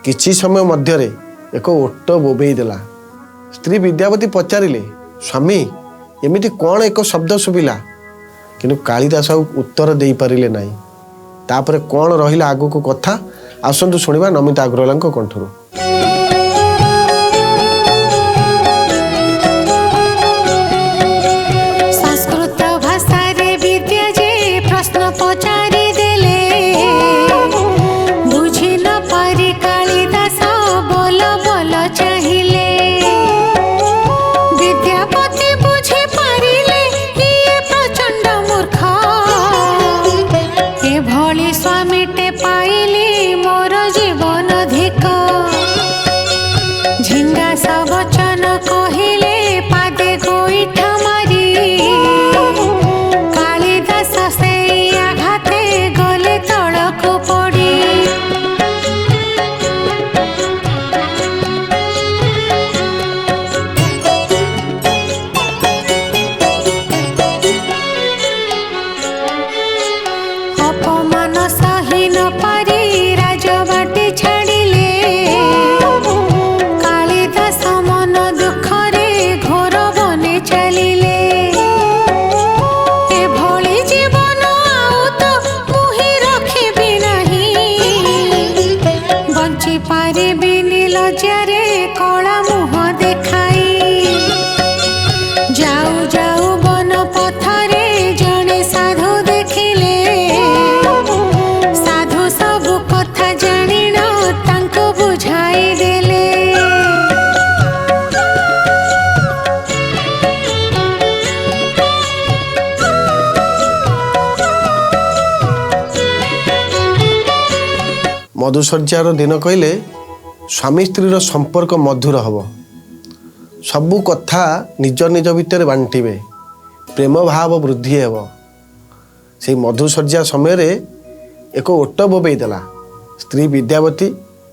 किछि समय मध्यरे एक ओट बोबई देला। स्त्री विद्यावती पचारिले स्वामी एमिति कौन एक शब्द शुभिला किंतु कालिदास उत्तर दे पारिले नाही। तापरे कौन रहिला आगु को कथा आसंतु शुणिबा नमिता अग्रवाल कंठरू। मधुसज्जार दिन कहले स्वामी स्त्री संपर्क मधुर हम सबू कथा निज निज भितर बांटे प्रेम भाव वृद्धि हेब। से मधुसज्जा समय एक ओट बोबई देला। स्त्री विद्यावती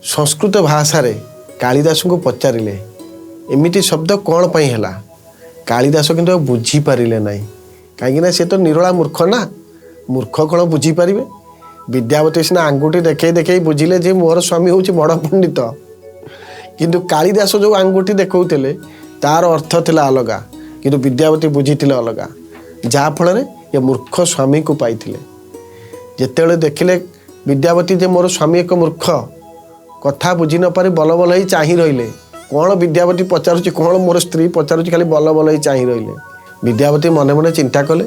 संस्कृत भाषा रे कालिदास को पचारिले एमिति शब्द कौन पाई हैला। कालिदास किंतु बुझी पारिले नहीं कहीं से तो निरोला मूर्ख ना मूर्ख कौन बुझी पारिबे। विद्यावती सिना आंगुठी देखे देखे बुझिले जे मोर स्वामी हूँ बड़ पंडित किंतु कालिदास जो आंगुठी देखौले तार अर्थ थिला अलगा किंतु विद्यावती बुझीथिले अलगा जाफल ये मूर्ख स्वामी को पाइथिले। जेतेबेले देखिले विद्यावती जे मोर स्वामी एक मूर्ख कथा बुझी न पारे बल बल ही चाही रहिले कौन विद्यावती पचारुची कौन मोर स्त्री पचारुची खाली बल बल ही चाही रहिले। विद्यावती मने मने चिंता कले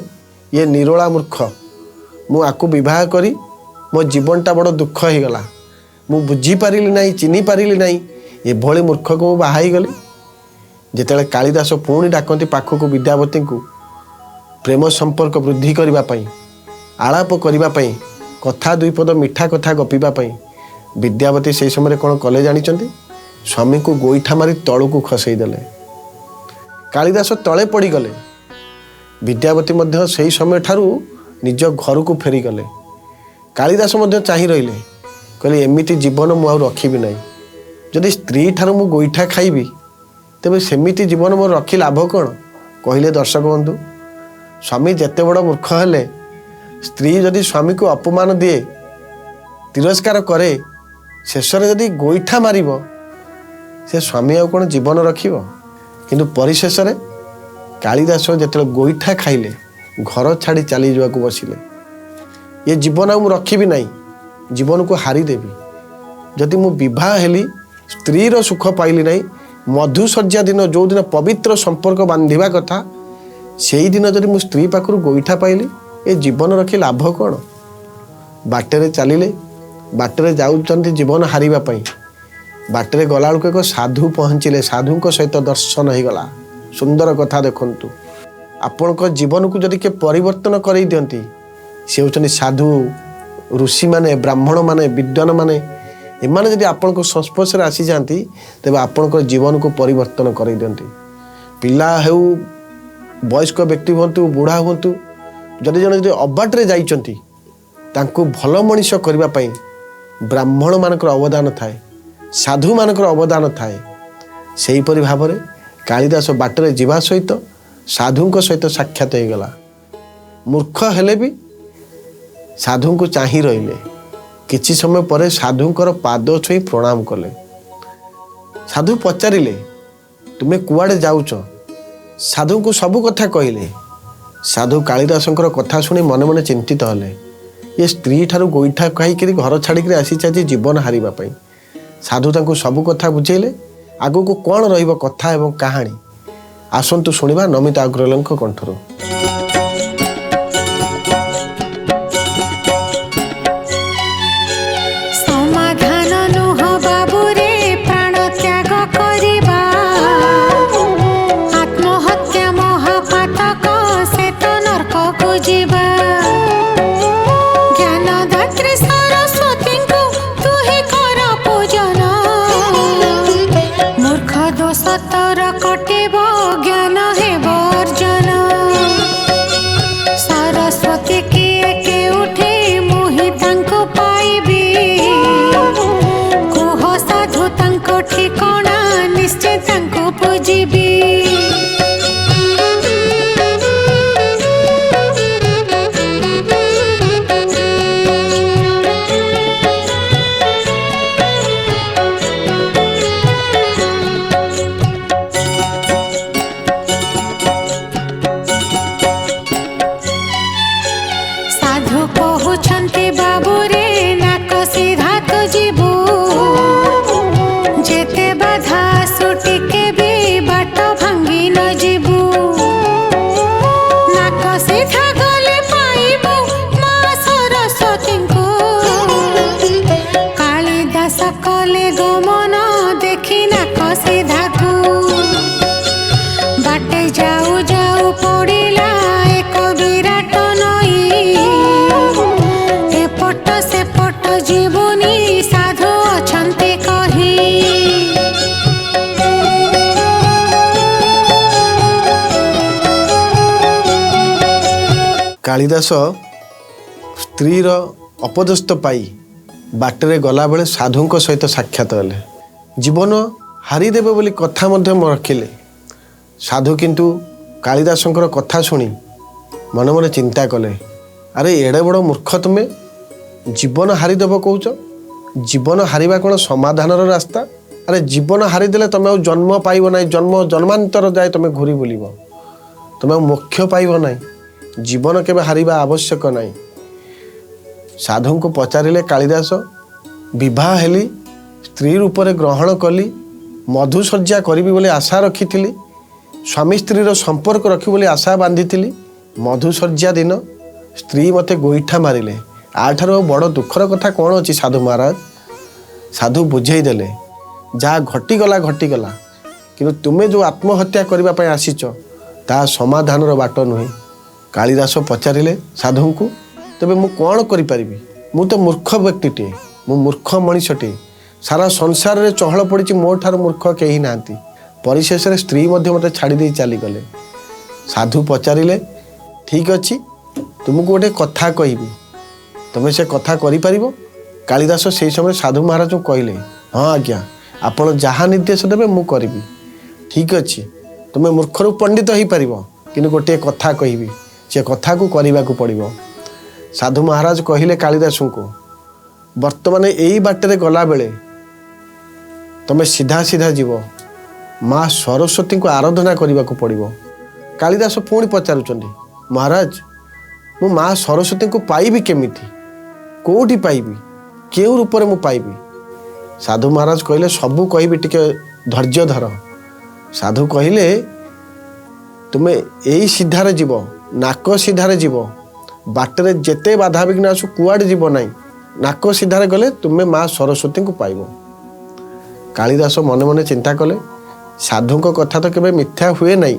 ये निरोला मूर्ख मु आकु विवाह करी मो जीवनटा बड़ दुख हो गला मु बुझी पारिली नहीं चिन्ही पारिली नहीं ये भली मूर्ख को बाहाई गली। जेतेबेले कालिदास पुणी डाकती पाखक विद्यावती को प्रेम संपर्क वृद्धि करने आलाप करने कथा दुई पद मिठा कथा गपीवाई विद्यावती से समय कौन कले जानी स्वामी को गोईठा मारी तलू को खसईदेले। कालिदास तले पड़गले। विद्यावती से समय ठारू निज घर को फेरीगले। कालिदास चाही रहिले कहले एमिति जीवन मु रखी ना जदि स्त्री ठारू मु गोईठा खाइबी ତେବେ ସେମିତି ଜୀବନ ମୋର ରଖି ଲାଭ କ'ଣ କହିଲେ ଦର୍ଶକ ବନ୍ଧୁ। ସ୍ୱାମୀ ଯେତେ ବଡ଼ ମୂର୍ଖ ହେଲେ ସ୍ତ୍ରୀ ଯଦି ସ୍ୱାମୀକୁ ଅପମାନ ଦିଏ, ତିରସ୍କାର କରେ, ଶେଷରେ ଯଦି ଗୋଇଠା ମାରିବ, ସେ ସ୍ୱାମୀ ଆଉ କ'ଣ ଜୀବନ ରଖିବ? କିନ୍ତୁ ପରିଶେଷରେ କାଳିଦାସ ଯେତେବେଳେ ଗୋଇଠା ଖାଇଲେ, ଘର ଛାଡ଼ି ଚାଲିଯିବାକୁ ବସିଲେ। ଏ ଜୀବନ ଆଉ ମୁଁ ରଖିବି ନାହିଁ, ଜୀବନକୁ ହାରିଦେବି। ଯଦି ମୁଁ ବିବାହ ହେଲି, ସ୍ତ୍ରୀର ସୁଖ ପାଇଲି ନାହିଁ, ମଧୁଶଯ୍ୟା ଦିନ ଯେଉଁଦିନ ପବିତ୍ର ସମ୍ପର୍କ ବାନ୍ଧିବା କଥା, ସେଇଦିନ ଯଦି ମୁଁ ସ୍ତ୍ରୀ ପାଖରୁ ଗୋଇଠା ପାଇଲି, ଏ ଜୀବନ ରଖି ଲାଭ କ'ଣ? ବାଟରେ ଚାଲିଲେ, ବାଟରେ ଯାଉଛନ୍ତି ଜୀବନ ହାରିବା ପାଇଁ। ବାଟରେ ଗଲାବେଳକୁ ଏକ ସାଧୁ ପହଞ୍ଚିଲେ, ସାଧୁଙ୍କ ସହିତ ଦର୍ଶନ ହେଇଗଲା। ସୁନ୍ଦର କଥା ଦେଖନ୍ତୁ, ଆପଣଙ୍କ ଜୀବନକୁ ଯଦି କିଏ ପରିବର୍ତ୍ତନ କରେଇ ଦିଅନ୍ତି, ସେ ହେଉଛନ୍ତି ସାଧୁ, ଋଷିମାନେ, ବ୍ରାହ୍ମଣମାନେ, ବିଦ୍ୱାନମାନେ। ଏମାନେ ଯଦି ଆପଣଙ୍କ ସଂସ୍ପର୍ଶରେ ଆସିଯାଆନ୍ତି, ତେବେ ଆପଣଙ୍କ ଜୀବନକୁ ପରିବର୍ତ୍ତନ କରେଇ ଦିଅନ୍ତି। ପିଲା ହେଉ, ବୟସ୍କ ବ୍ୟକ୍ତି ହୁଅନ୍ତୁ, ବୁଢ଼ା ହୁଅନ୍ତୁ, ଯଦି ଜଣେ ଅବାଟରେ ଯାଇଛନ୍ତି, ତାଙ୍କୁ ଭଲ ମଣିଷ କରିବା ପାଇଁ ବ୍ରାହ୍ମଣମାନଙ୍କର ଅବଦାନ ଥାଏ, ସାଧୁମାନଙ୍କର ଅବଦାନ ଥାଏ। ସେହିପରି ଭାବରେ କାଳିଦାସ ବାଟରେ ଯିବା ସହିତ ସାଧୁଙ୍କ ସହିତ ସାକ୍ଷାତ ହେଇଗଲା। ମୂର୍ଖ ହେଲେ ବି ସାଧୁଙ୍କୁ ଚାହିଁ ରହିଲେ। କିଛି ସମୟ ପରେ ସାଧୁଙ୍କର ପାଦ ଛୁଇଁ ପ୍ରଣାମ କଲେ। ସାଧୁ ପଚାରିଲେ, ତୁମେ କୁଆଡ଼େ ଯାଉଛ? ସାଧୁଙ୍କୁ ସବୁ କଥା କହିଲେ। ସାଧୁ କାଳିଦାସଙ୍କର କଥା ଶୁଣି ମନେ ମନେ ଚିନ୍ତିତ ହେଲେ। ଏ ସ୍ତ୍ରୀ ଠାରୁ ଗୋଇଠା ଖାଇକିରି ଘର ଛାଡ଼ିକିରି ଆସିଛି ଆଜି ଜୀବନ ହାରିବା ପାଇଁ। ସାଧୁ ତାଙ୍କୁ ସବୁ କଥା ବୁଝେଇଲେ। ଆଗକୁ କ'ଣ ରହିବ କଥା ଏବଂ କାହାଣୀ, ଆସନ୍ତୁ ଶୁଣିବା ନମିତା ଅଗ୍ରୱାଲଙ୍କ କଣ୍ଠରୁ। ସମାଧାନ ନୁହ ବାବୁରେ ପ୍ରାଣ ତ୍ୟାଗ କରିବା, ଆତ୍ମହତ୍ୟା ମହାପାତକ ସେ ତ ନର୍କକୁ ଯିବା। ଜ୍ଞାନଦାତ୍ରୀ ସରସ୍ୱତୀଙ୍କୁ ତୁହି କର ପୂଜନ, ମୂର୍ଖ ଦୋଷ ତୋର କଟିବ, ଜ୍ଞାନ ହେବ ଅର୍ଜନ। ସରସ୍ୱତୀ କିଏ କେଉଠି ମୁହିଁ ତାଙ୍କୁ ପାଇବି, କୁହ ସାଧୁ ତାଙ୍କ ଠିକଣା, ନିଶ୍ଚୟ ତାଙ୍କୁ ପୂଜିବି। ସାଧୁ କହୁଛନ୍ତି ବାବୁରେ ନାକ ସିଧା ତୁ ଯିବୁ, ଯେତେ ବାଧା ଆସୁ ଟିକେ ବି ବାଟ ଭାଙ୍ଗି ନ ଯିବୁ। ନାକ ସିଧା ଗଲେ ପାଇବୁ ମା ସରସ୍ୱତୀଙ୍କୁ, କାଳିଦାସ କଲେ ଗମନ ଦେଖି ନାକ ସିଧାକୁ। ବାଟେ ଯାଉ ଯାଉ ପଡ଼ିଲା ଏକ ବିରାଟ ନଈ, ଏପଟ ସେପଟ ଯିବୁନି ସାଧୁ ଅଛନ୍ତି କହି। କାଳିଦାସ ସ୍ତ୍ରୀର ଅପଦସ୍ତ ପାଇ ବାଟରେ ଗଲାବେଳେ ସାଧୁଙ୍କ ସହିତ ସାକ୍ଷାତ ହେଲେ। ଜୀବନ ହାରିଦେବେ ବୋଲି କଥା ମଧ୍ୟ ରଖିଲେ। ସାଧୁ କିନ୍ତୁ କାଳିଦାସଙ୍କର କଥା ଶୁଣି ମନେ ମନେ ଚିନ୍ତା କଲେ, ଆରେ ଏଡ଼େ ବଡ଼ ମୂର୍ଖ ତୁମେ, ଜୀବନ ହାରିଦେବ କହୁଛ? ଜୀବନ ହାରିବା କ'ଣ ସମାଧାନର ରାସ୍ତା? ଆରେ ଜୀବନ ହାରିଦେଲେ ତୁମେ ଆଉ ଜନ୍ମ ପାଇବ ନାହିଁ, ଜନ୍ମାନ୍ତର ଯାଏ ତୁମେ ଘୁରି ବୁଲିବ, ତୁମେ ଆଉ ମୋକ୍ଷ ପାଇବ ନାହିଁ। ଜୀବନ କେବେ ହାରିବା ଆବଶ୍ୟକ ନାହିଁ। ସାଧୁଙ୍କୁ ପଚାରିଲେ କାଳିଦାସ, ବିବାହ ହେଲି, ସ୍ତ୍ରୀ ରୂପରେ ଗ୍ରହଣ କଲି, ମଧୁଶଯ୍ୟା କରିବି ବୋଲି ଆଶା ରଖିଥିଲି, ସ୍ୱାମୀ ସ୍ତ୍ରୀର ସମ୍ପର୍କ ରଖିବି ବୋଲି ଆଶା ବାନ୍ଧିଥିଲି। ମଧୁଶଯ୍ୟା ଦିନ ସ୍ତ୍ରୀ ମୋତେ ଗୋଇଠା ମାରିଲେ। ଆଠାରୁ ଆଉ ବଡ଼ ଦୁଃଖର କଥା କ'ଣ ଅଛି ସାଧୁ ମହାରାଜ? ସାଧୁ ବୁଝେଇ ଦେଲେ, ଯାହା ଘଟିଗଲା ଘଟିଗଲା, କିନ୍ତୁ ତୁମେ ଯେଉଁ ଆତ୍ମହତ୍ୟା କରିବା ପାଇଁ ଆସିଛ, ତାହା ସମାଧାନର ବାଟ ନୁହେଁ। କାଳିଦାସ ପଚାରିଲେ ସାଧୁଙ୍କୁ, ତେବେ ମୁଁ କ'ଣ କରିପାରିବି? ମୁଁ ତ ମୂର୍ଖ ବ୍ୟକ୍ତିଟିଏ, ମୁଁ ମୂର୍ଖ ମଣିଷଟିଏ, ସାରା ସଂସାରରେ ଚହଳ ପଡ଼ିଛି, ମୋ ଠାରୁ ମୂର୍ଖ କେହି ନାହାନ୍ତି। ପରିଶେଷରେ ସ୍ତ୍ରୀ ମଧ୍ୟ ମୋତେ ଛାଡ଼ି ଦେଇ ଚାଲିଗଲେ। ସାଧୁ ପଚାରିଲେ, ଠିକ୍ ଅଛି, ତୁମକୁ ଗୋଟେ କଥା କହିବି, ତୁମେ ସେ କଥା କରିପାରିବ? କାଳିଦାସ ସେହି ସମୟରେ ସାଧୁ ମହାରାଜଙ୍କୁ କହିଲେ, ହଁ ଆଜ୍ଞା, ଆପଣ ଯାହା ନିର୍ଦ୍ଦେଶ ଦେବେ ମୁଁ କରିବି। ठीक अच्छे तुम मूर्खरू पंडित हो पार कि गोटे कथा कहबी से कथा को करने को पड़ो। साधु महाराज कहले कालिदास को वर्तमान यही बाटे गला बेले तुम सीधा सीधा जीव माँ सरस्वती को आराधना करने को पड़ो। कालिदास पुणी पचारुचंडी महाराज मु माँ सरस्वती को पाइबी केमिति कोठी पाइबी केउ रूप में मु पाइबी। साधु महाराज कहले सबू कहबी टिके धैर्य धर। साधु कहले तुमे यही सीधार जीव नाक सीधार जीव बाटर जेते बाधा विघ्न आसु कुआड़े जीव ना नाक सीधार गले तुम्हें माँ सरस्वती को पाइब। कालिदास मने मने चिंता कले साधु कथा तो केबे मिथ्या हुए नहीं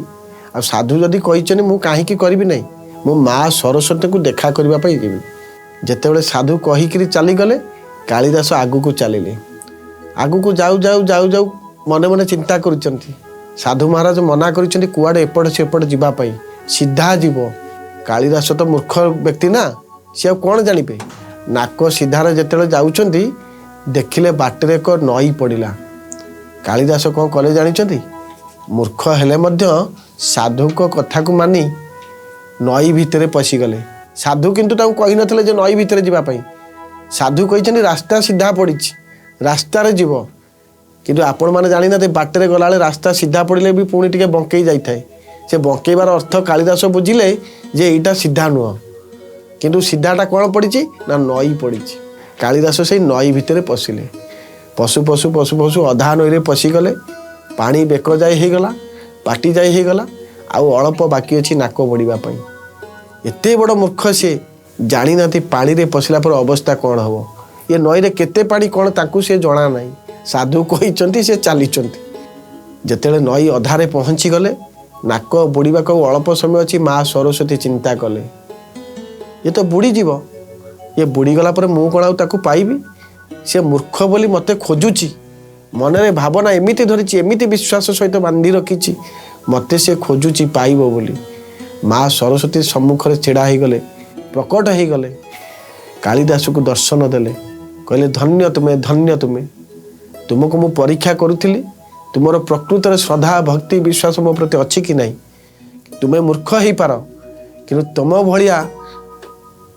आ साधु जदि कहिचनी मु काहीकि करबी नहीं मु माँ सरस्वती को देखा करबा पई जीवी। जेतेबेले साधु कहिकरी चली गले कालिदास आगु को चलिले। आगु को जाऊ जाऊ जाऊ जाऊ मने मने चिंता करुचंती साधु महाराज मना करिसेंती कुआडे एपट सेपट जीवा पई सीधा जीव। कालिदास तो मूर्ख व्यक्ति ना सी कौन जानिबे नाक सीधार जेतेबेले जाउचंती देखिले बाटरे एक नई पड़िला। कालिदास कौन कले जानिचंती मूर्ख हेले मध्य साधु को कथा को मानी नई भितरे पशिगले। साधु किंतु ताऊ कहि नथिले जे नई भितरे जीवा पई साधु कहिचंती रास्ता सीधा पड़िछि रास्तार जीव किंतु आपण माने जानि ना बाटरे गलाले रास्ता सीधा पड़िले भी पुणी टिके बंकेई जाइथाय। से बंकेइबार अर्थ कालिदास बुझिले जे एटा सीधा नुह किंतु सीधाटा कौन पड़िछि ना नई पड़िछि। कालिदास से नई भितरे पशिले पशु पशु पशु पशु अधा नईरे पशिगले पानी बेक जाए हो गला पाटी जाए हो गला आउ अल्प बाकी अच्छी नाक बढ़िया एते बड़ मूर्ख सी जानी ना पानी रे पशिला पर अवस्था कौन हम ये नईरे केते पानी कौन ताकू से जना नहीं। साधु कही से चली जिते नई अधारे पहुँची गले नाक बुड़ीवा को अल्प समय अच्छी माँ सरस्वती चिंता कले ये तो बुड़ी जीव ये बुड़ीगला पर मु कौन आउ पाइबी से मूर्ख बोली मते खोजुची मनरे भावना एमिति धरिची एमिति विश्वास सहित बांधी रखी मते से खोजुची पाइब बोली। माँ सरस्वती सम्मुख में छेड़ा हो गले प्रकट हो गले कालिदास को दर्शन देले कहले धन्य तुम्हें तुमको मु परीक्षा करुଥିଲି तुमर प्रकृतर श्रद्धा भक्ति विश्वास मो प्रति अच्छी कि नहीं तुम्हें मूर्ख हो पार कि तुम भलिया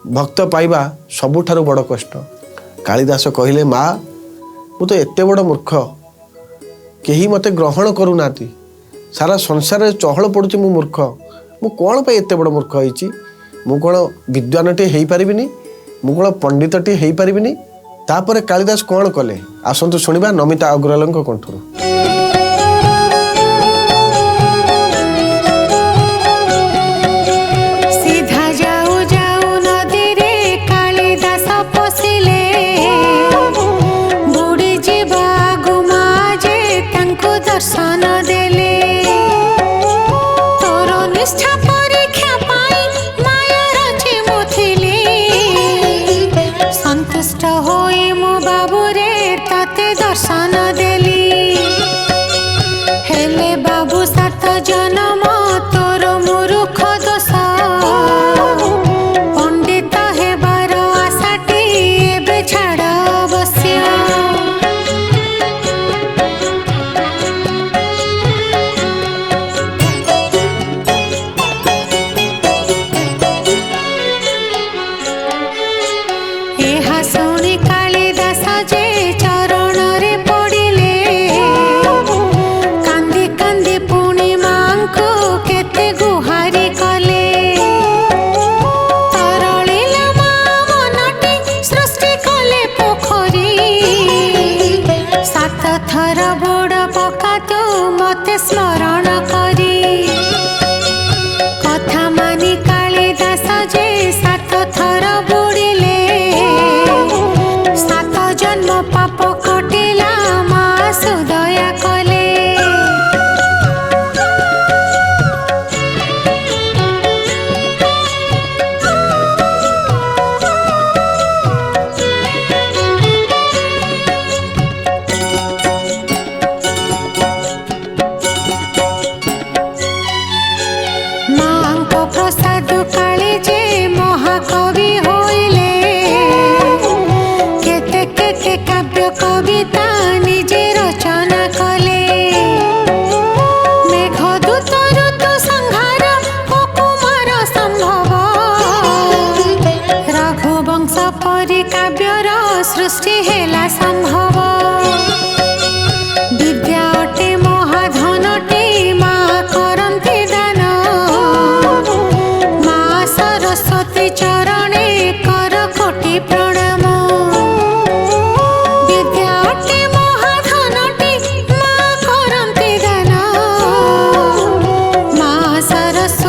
भक्त पाइबा सबुठारु बड़ कष्ट। कालिदास कहले माँ मु तो एते बड़ मूर्ख केही मते ग्रहण करूना सारा संसार चहल पड़ुची मु मूर्ख मु कौन पे एते बड़ मूर्ख होईची मु कौन विद्वानटे हेई पारिबिनी मु कौन पंडितटे हेई पारिबिनी। तापर कालिदास कौन कले आसंतु शुणिबा नमिता अग्रवालଙ୍କ कंठରୁ।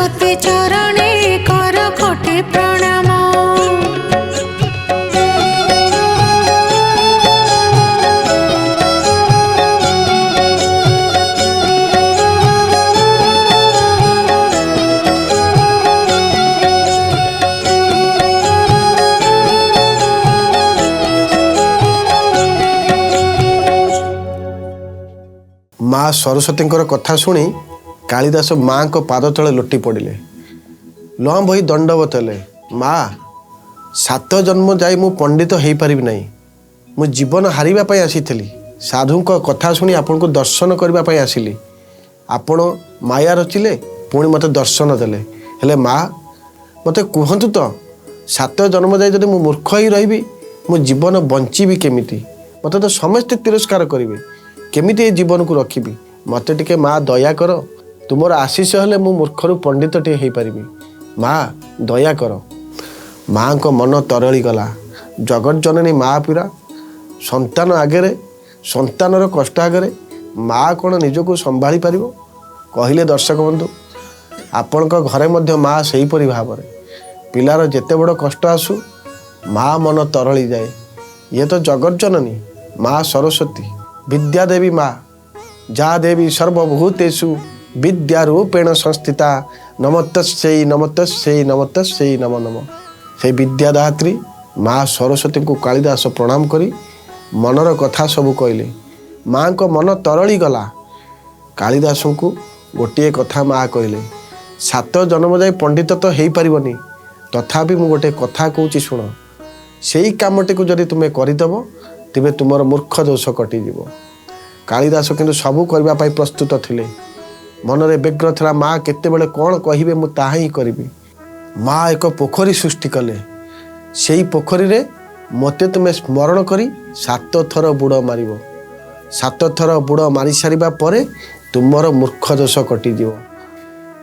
सरस्वती चरणे कर कोटि प्रणाम। माँ सरस्वती कथा शुणी कालिदास माँ को पाद तले लोटी पड़े लम भई दंडवत हेले। माँ 7 जन्म जाई मु पंडित हो पारिबि नहीं, मु जीवन हारिबा पई आसीथिली, साधु कथा शुणी आपन को दर्शन करबा पई आसिली। आपण माया रचिले पुणी मते दर्शन देले। हेले माँ मते कहतु तो 7 जन्म जाई जदि मु मूर्ख ही रहिबी मु जीवन बंचीबी केमिति? मते तो समस्त तिरस्कार करिवे, केमिति ए जीवन को रखिबी? मते टिके माँ दया कर, तुमर आशीष हेले मु मूर्खरू पंडित टे हो पारिबी। माँ दया कर। माँ को मन तरली गला। जगत जननी माँ पीरा संतान आगे संतानर कष्ट आगे माँ कौन निजको संभाली पारिबो? कहिले दर्शक बंधु आपण घरे मध्य माँ से परी भाव पिलार जेते बड़ कष्ट आसू माँ मन तरली जाए। ये तो जगत जननी माँ सरस्वती विद्या देवी माँ जा देवी सर्वभूतेषु विद्यारूपेण संस्थिता नमस्तस्यै नमस्तस्यै नमस्तस्यै नमो नमः। से विद्यादात्री माँ सरस्वती को कालिदास प्रणाम करी मनर कथा सबू कहले। माँ को मन तरली गला। कालिदास को गोटे कथा माँ कहले, 7 जन्म जाए पंडित तो हो पारिबनी, तथापि मु गोटे कथा कहूँ शुण, से कामटी को जदि तुम्हें करदेव तेबे तुमर मूर्ख दोष कटिଯିव। कालिदास किंतु सबू करने प्रस्तुत थिले। मनरे व्यग्र था माँ केतेबेले कौन कहिबे मु ताहा ही करिबी। माँ एक पोखरी सृष्टि कले। सेई पोखरी रे मते तुमे स्मरण करी 7 थर बुड़ मारिबो। 7 थर बुड़ मारी सारिबा परे तुमर मूर्ख दोष कटिଯିव।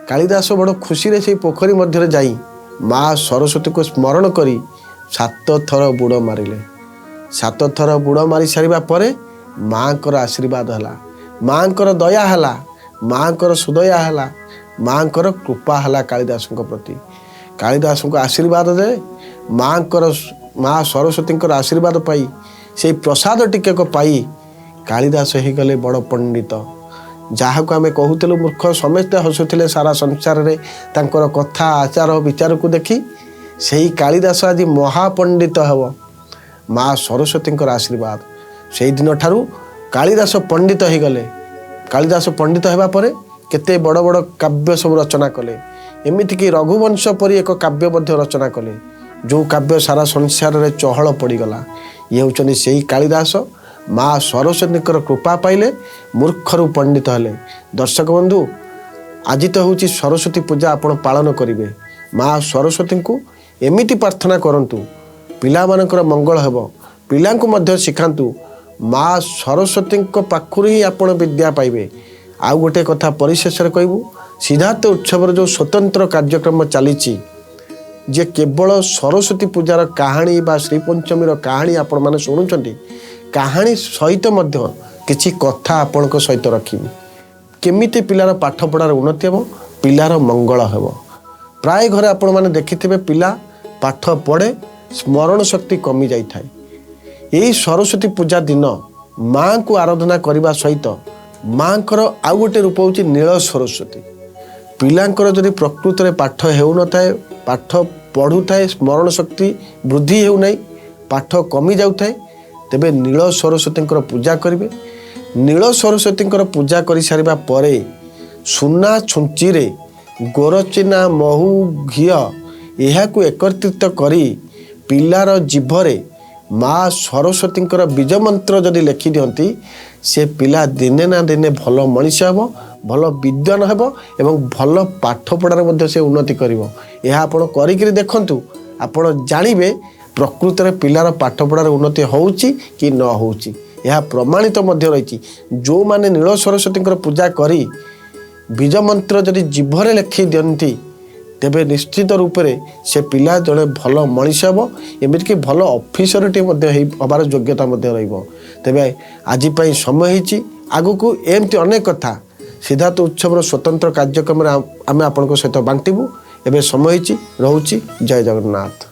कालिदास बड़ खुशी रे सेई पोखरी मध्य जाई माँ सरस्वती को स्मरण करी 7 थर बुड़ मारिले। 7 थर बुड़ मारी सारिबा परे माँ को आशीर्वाद हला, माँ को दया हला, माँ को सुदया हला, माँ को कृपा हला कालिदास प्रति। कालिदास को आशीर्वाद दे माँ सरस्वती आशीर्वाद पाई से प्रसाद टिके को पाई कालिदास हो गले बड़ पंडित। जहाँ को आम कहूलु मूर्ख समस्ते हसुले सारा संसार रे तांकर कथा आचार विचार को देखी से कालिदास आज महापंडित हेब। माँ सरस्वती आशीर्वाद से दिन ठारू कालिदास पंडित हो गले। कालिदास पंडित होगा पर केते बड़ बड़ काव्य सब रचना कले। एमिति कि रघुवंश परी एक काव्य मध्य रचना कले, जो काव्य सारा संसार रे चहल पड़गला। ये होचनी सेही कालिदास। माँ सरस्वती कृपा पाइले मूर्खरू पंडित हेले। दर्शक बंधु आज तो हूँ सरस्वती पूजा आपण पालन करेंगे। माँ सरस्वती को एमिति प्रार्थना करंतु पिला मानकर मंगल हेब। पिलांकु मध्य शिखांतु माँ सरस्वती पाखुर ही आपण विद्या पाइबे। आउ गोटे कथा परिशेष कहबू, सिद्धार्थ उत्सवर जो स्वतंत्र कार्यक्रम चली जे केवल सरस्वती पूजार कहानी बा श्री पंचमीर कहानी आपण माने शुणुचंती, कहानी सहित मध्य किछि कथा आपण सहित रखी केमिति पिलार पाठ पढ़ार उन्नति हेब, पिलार मंगल हेब। प्राय घरे आपण माने देखिथिबे पिला पाठ पढ़े स्मरण शक्ति कमी जाई थाए। यही सरस्वती पूजा दिन माँ को आराधना करने सहित माँ को आउ गोटे रूप हूँ नील सरस्वती। पिलांकर जदि प्रकृत में पाठ हो थाए, पाठ पढ़ु थाए, स्मरण शक्ति वृद्धि हो नहीं, पाठ कमी जाऊ थाए, तेबे नील सरस्वती पूजा करेंगे। नील सरस्वती पूजा कर सारा पर सुना छुंची रे गोरचिना महू घी यह एकत्रित करी पिलार जीभरे माँ सरस्वती बीज मंत्र जदि लिखि दियंती से पिला दिने ना दिने भल मनीष हेब, भल विद्वान हेब एवं भल पाठ पढ़ार मध्य से उन्नति करिवो। यह आपण करिकरी देखंतु, आपण जानिबे प्रकृत में पिलार पाठ पढ़ार उन्नति होउची कि न होउची। यह प्रमाणित मध्य रही। जो माने नील सरस्वती पूजा करी बीज मंत्र जदि जीभरे लिखि दियंती तेबे निश्चित रूप से पिला जड़े भल मनीष हेब, एमती भल ऑफिसर टे हबार योग्यता रहिबो। तेबे आज समय होइछि, आगु को एमती अनेक कथा सिद्धार्थ उत्सव स्वतंत्र कार्यक्रम आम आपंक सहित बांटू एवं समय रहुची जय जगन्नाथ।